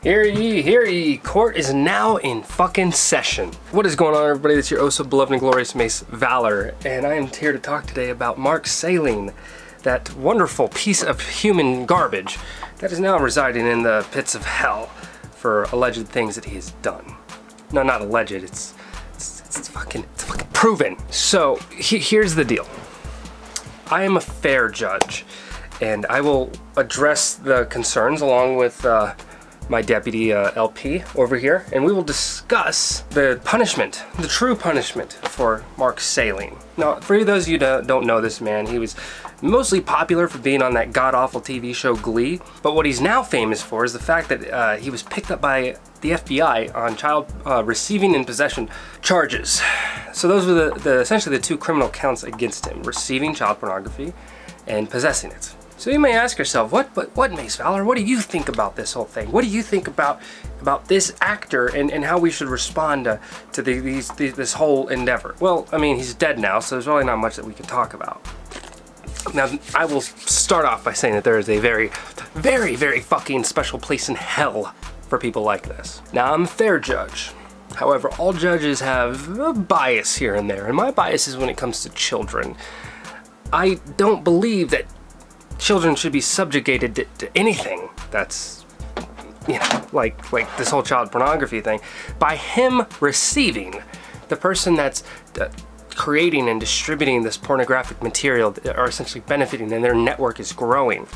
Hear ye, hear ye, court is now in fucking session. What is going on, everybody? It's your oh so beloved and glorious MaceValor, and I am here to talk today about Mark Salling, that wonderful piece of human garbage that is now residing in the pits of hell for alleged things that he has done. No, not alleged, it's fucking proven. So, here's the deal. I am a fair judge, and I will address the concerns along with my deputy LP over here, and we will discuss the punishment, the true punishment for Mark Salling. Now, for those of you that don't know this man, he was mostly popular for being on that god-awful TV show Glee, but what he's now famous for is the fact that he was picked up by the FBI on child receiving and possession charges. So those were essentially the two criminal counts against him: receiving child pornography and possessing it. So you may ask yourself, what MaceValor, what do you think about this whole thing? What do you think about this actor and how we should respond to this whole endeavor? Well, I mean, he's dead now, so there's really not much that we can talk about. Now, I will start off by saying that there is a very, very, very fucking special place in hell for people like this. Now, I'm a fair judge. However, all judges have a bias here and there, and my bias is when it comes to children. I don't believe that children should be subjugated to anything that's, you know, like this whole child pornography thing. By him receiving, the person that's creating and distributing this pornographic material are essentially benefiting, and their network is growing.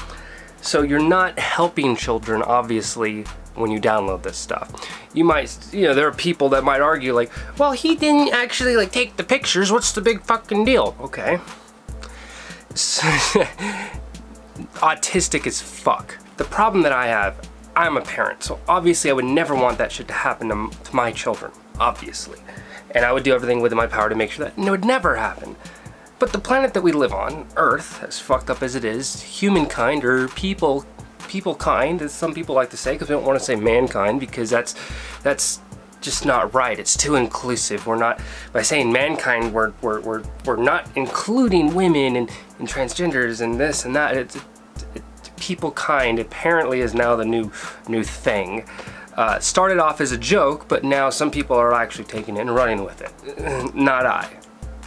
So you're not helping children, obviously, when you download this stuff. You might, you know, there are people that might argue like, well, he didn't actually like take the pictures, what's the big fucking deal? Okay. Autistic as fuck. The problem that I have, I'm a parent, so obviously I would never want that shit to happen to my children, obviously. And I would do everything within my power to make sure that it would never happen. But the planet that we live on, Earth, as fucked up as it is, humankind, or people kind, as some people like to say, because we don't want to say mankind, because that's just not right. It's too inclusive. We're not, by saying mankind, we're not including women and transgenders and this and that. People kind apparently is now the new thing. Started off as a joke, but now some people are actually taking it and running with it. Not I.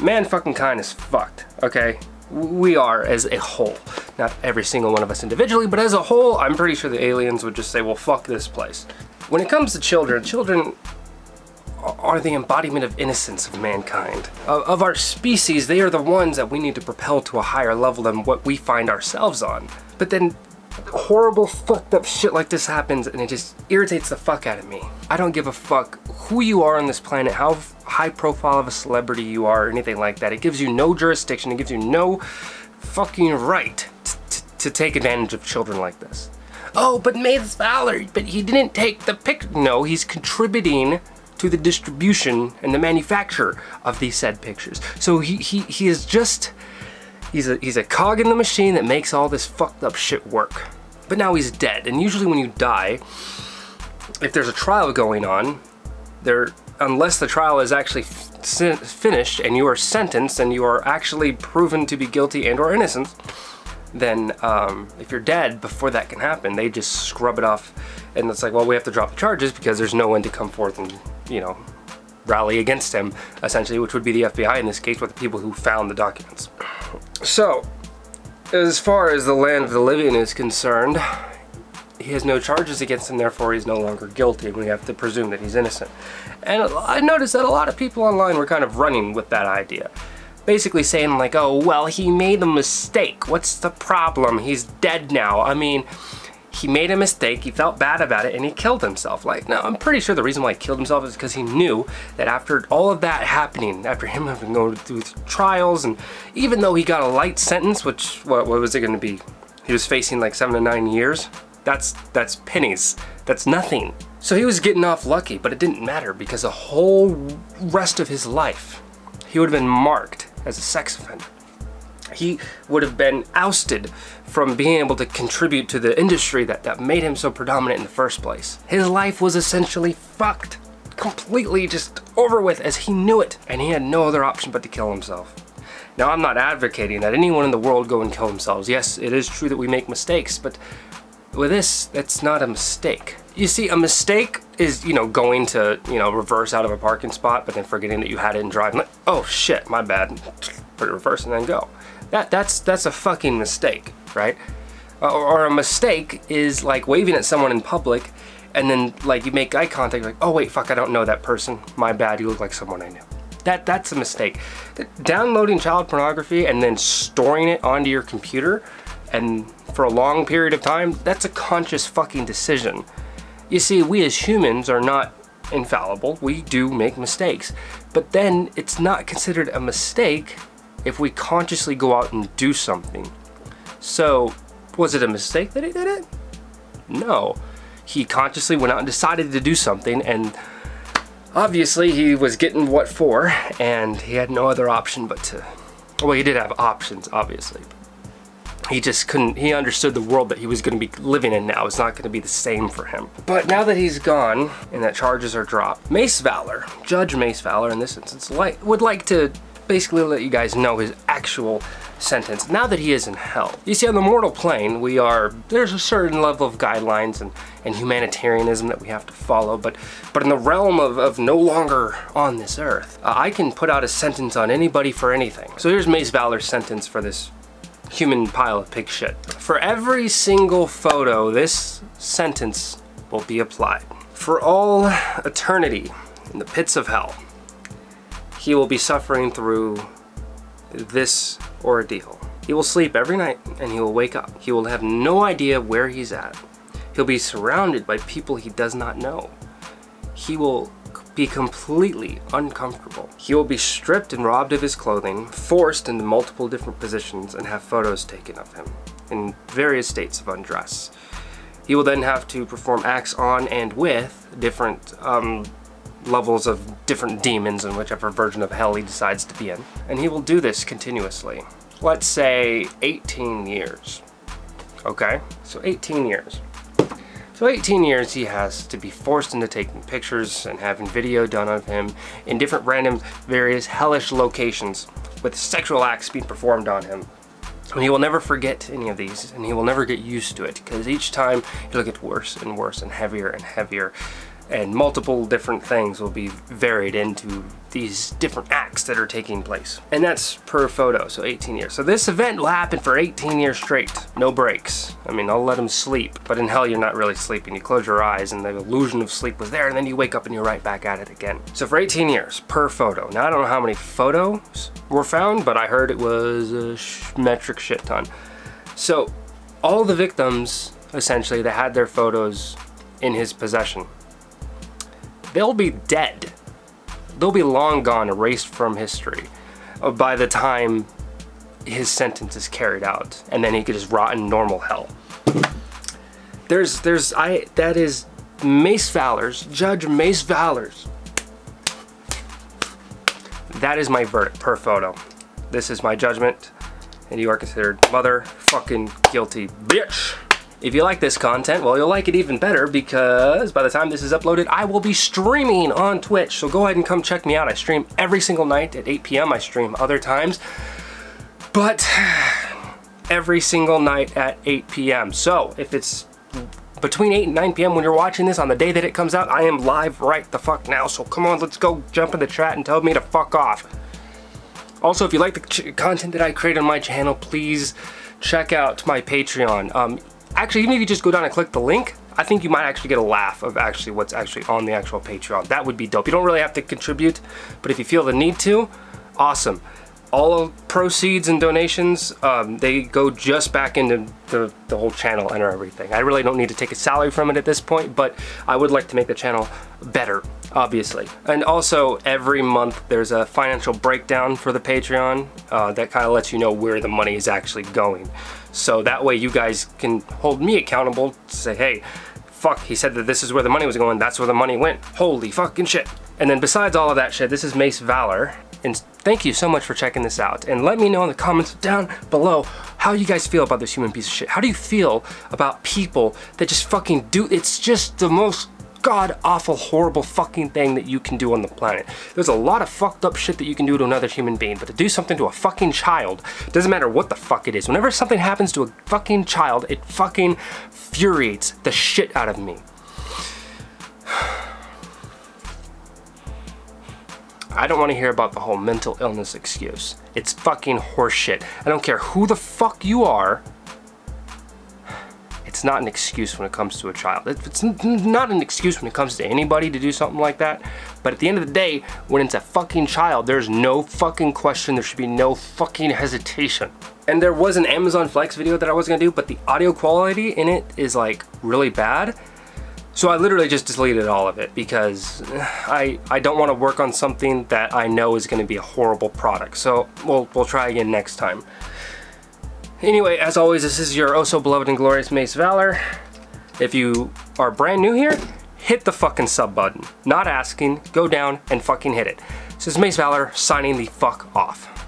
Man fucking kind is fucked, okay? We are as a whole. Not every single one of us individually, but as a whole, I'm pretty sure the aliens would just say, well, fuck this place. When it comes to children are the embodiment of innocence of mankind. Of our species, they are the ones that we need to propel to a higher level than what we find ourselves on. But then horrible fucked up shit like this happens, and it just irritates the fuck out of me. I don't give a fuck who you are on this planet, how high profile of a celebrity you are, or anything like that. It gives you no jurisdiction, it gives you no fucking right to take advantage of children like this. Oh, but MaceValor, but he didn't take the pic. No, he's contributing to the distribution and the manufacture of these said pictures. So he is just, he's a cog in the machine that makes all this fucked up shit work. But now he's dead, and usually when you die, if there's a trial going on, unless the trial is actually finished and you are sentenced and you are actually proven to be guilty and or innocent, then if you're dead before that can happen, they just scrub it off, and it's like, well, we have to drop the charges because there's no one to come forth and, you know, rally against him, essentially, which would be the FBI in this case, with the people who found the documents. So, as far as the land of the living is concerned, he has no charges against him, therefore he's no longer guilty, and we have to presume that he's innocent. And I noticed that a lot of people online were kind of running with that idea. Basically saying like, oh, well, he made a mistake. What's the problem? He's dead now. I mean, he made a mistake, he felt bad about it, and he killed himself. Like, no, I'm pretty sure the reason why he killed himself is because he knew that after all of that happening, after him having to go through trials, and even though he got a light sentence, which, what was it going to be? He was facing like 7 to 9 years. That's pennies. That's nothing. So he was getting off lucky, but it didn't matter because the whole rest of his life, he would have been marked as a sex offender. He would have been ousted from being able to contribute to the industry that made him so predominant in the first place. His life was essentially fucked. Completely just over with as he knew it. And he had no other option but to kill himself. Now, I'm not advocating that anyone in the world go and kill themselves. Yes, it is true that we make mistakes, but with this, that's not a mistake. You see, a mistake is, you know, going to, you know, reverse out of a parking spot, but then forgetting that you had it in drive. Like, oh shit, my bad. Put it reverse and then go. That's a fucking mistake, right? Or a mistake is like waving at someone in public and then like you make eye contact, like, oh wait, fuck, I don't know that person. My bad, you look like someone I knew. That's a mistake. Downloading child pornography and then storing it onto your computer and for a long period of time, that's a conscious fucking decision. You see, we as humans are not infallible. We do make mistakes. But then it's not considered a mistake if we consciously go out and do something. So, was it a mistake that he did it? No. He consciously went out and decided to do something, and obviously he was getting what for, and he had no other option but to, well, he did have options, obviously. He just couldn't, he understood the world that he was going to be living in now. It's not going to be the same for him. But now that he's gone and that charges are dropped, MaceValor, Judge MaceValor in this instance, would like to basically let you guys know his actual sentence now that he is in hell. You see, on the mortal plane, there's a certain level of guidelines and humanitarianism that we have to follow, but in the realm of no longer on this earth, I can put out a sentence on anybody for anything. So here's MaceValor's sentence for this human pile of pig shit. For every single photo, this sentence will be applied. For all eternity in the pits of hell, he will be suffering through this ordeal. He will sleep every night and he will wake up. He will have no idea where he's at. He'll be surrounded by people he does not know. He will be completely uncomfortable. He will be stripped and robbed of his clothing, forced into multiple different positions, and have photos taken of him in various states of undress. He will then have to perform acts on and with different levels of different demons in whichever version of hell he decides to be in. And he will do this continuously. Let's say 18 years. Okay, so 18 years. So 18 years he has to be forced into taking pictures and having video done of him in different random various hellish locations with sexual acts being performed on him. And he will never forget any of these, and he will never get used to it, because each time it'll get worse and worse and heavier, and multiple different things will be varied into these different acts that are taking place. And that's per photo, so 18 years. So this event will happen for 18 years straight, no breaks. I mean, I'll let him sleep, but in hell you're not really sleeping. You close your eyes and the illusion of sleep was there, and then you wake up and you're right back at it again. So for 18 years, per photo. Now I don't know how many photos were found, but I heard it was a metric shit ton. So all the victims, essentially, that had their photos in his possession, they'll be dead. They'll be long gone, erased from history by the time his sentence is carried out, and then he could just rot in normal hell. That is MaceValor's, Judge MaceValor's. That is my verdict per photo. This is my judgment, and you are considered motherfucking guilty, bitch. If you like this content, well, you'll like it even better, because by the time this is uploaded, I will be streaming on Twitch. So go ahead and come check me out. I stream every single night at 8 p.m. I stream other times, but every single night at 8 p.m. So if it's between 8 and 9 p.m. when you're watching this on the day that it comes out, I am live right the fuck now. So come on, let's go jump in the chat and tell me to fuck off. Also, if you like the content that I create on my channel, please check out my Patreon. Actually, even if you just go down and click the link, I think you might actually get a laugh of actually what's actually on the actual Patreon. That would be dope. You don't really have to contribute, but if you feel the need to, awesome. All proceeds and donations, they go just back into the whole channel and everything. I really don't need to take a salary from it at this point, but I would like to make the channel better, obviously. And also, every month there's a financial breakdown for the Patreon that kind of lets you know where the money is actually going. So that way you guys can hold me accountable to say, hey, fuck, he said that this is where the money was going, that's where the money went. Holy fucking shit. And then besides all of that shit, this is MaceValor. And thank you so much for checking this out. And let me know in the comments down below how you guys feel about this human piece of shit. How do you feel about people that just fucking do, it's just the most god-awful, horrible fucking thing that you can do on the planet. There's a lot of fucked up shit that you can do to another human being, but to do something to a fucking child, doesn't matter what the fuck it is. Whenever something happens to a fucking child, it fucking infuriates the shit out of me. I don't want to hear about the whole mental illness excuse. It's fucking horseshit. I don't care who the fuck you are. It's not an excuse when it comes to a child. It's not an excuse when it comes to anybody to do something like that. But at the end of the day, when it's a fucking child, there's no fucking question. There should be no fucking hesitation. And there was an Amazon Flex video that I was gonna do, but the audio quality in it is like really bad. So I literally just deleted all of it because I don't want to work on something that I know is going to be a horrible product. So we'll try again next time. Anyway, as always, this is your oh so beloved and glorious MaceValor. If you are brand new here, hit the fucking sub button. Not asking, go down and fucking hit it. This is MaceValor signing the fuck off.